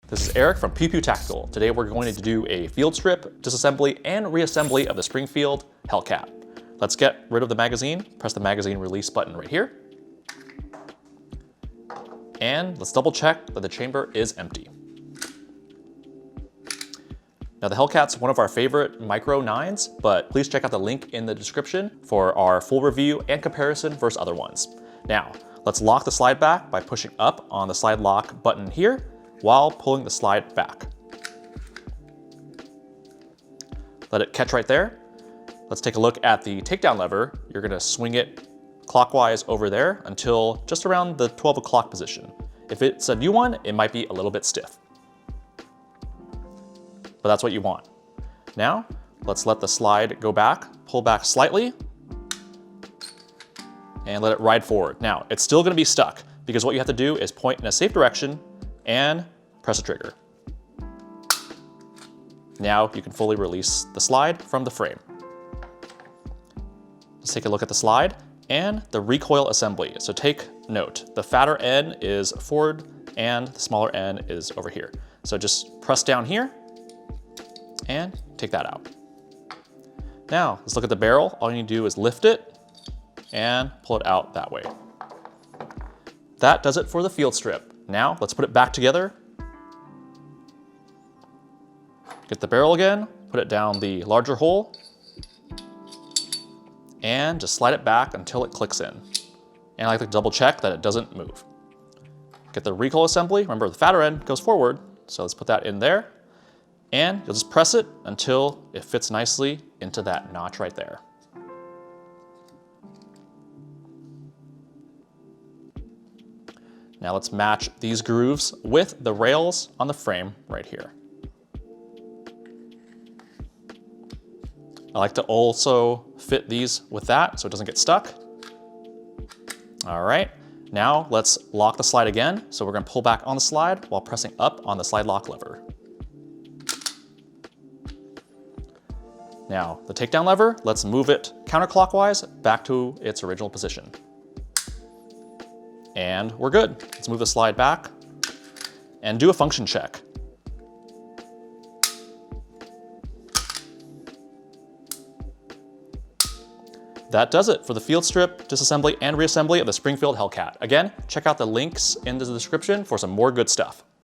This is Eric from Pew Pew Tactical. Today we're going to do a field strip, disassembly, and reassembly of the Springfield Hellcat. Let's get rid of the magazine. Press the magazine release button right here. And let's double check that the chamber is empty. Now the Hellcat's one of our favorite micro 9s, but please check out the link in the description for our full review and comparison versus other ones. Now, let's lock the slide back by pushing up on the slide lock button here while pulling the slide back. Let it catch right there. Let's take a look at the takedown lever. You're gonna swing it clockwise over there until just around the 12 o'clock position. If it's a new one, it might be a little bit stiff, but that's what you want. Now, let's let the slide go back, pull back slightly, and let it ride forward. Now, it's still gonna be stuck because what you have to do is point in a safe direction and press the trigger. Now you can fully release the slide from the frame. Let's take a look at the slide and the recoil assembly. So take note, the fatter end is forward and the smaller end is over here. So just press down here and take that out. Now let's look at the barrel. All you need to do is lift it and pull it out that way. That does it for the field strip. Now let's put it back together. Get the barrel again, put it down the larger hole, and just slide it back until it clicks in. And I like to double check that it doesn't move. Get the recoil assembly. Remember, the fatter end goes forward, so let's put that in there. And you'll just press it until it fits nicely into that notch right there. Now let's match these grooves with the rails on the frame right here. I like to also fit these with that so it doesn't get stuck. All right, now let's lock the slide again. So we're gonna pull back on the slide while pressing up on the slide lock lever. Now the takedown lever, let's move it counterclockwise back to its original position. And we're good. Let's move the slide back and do a function check. That does it for the field strip, disassembly, and reassembly of the Springfield Hellcat. Again, check out the links in the description for some more good stuff.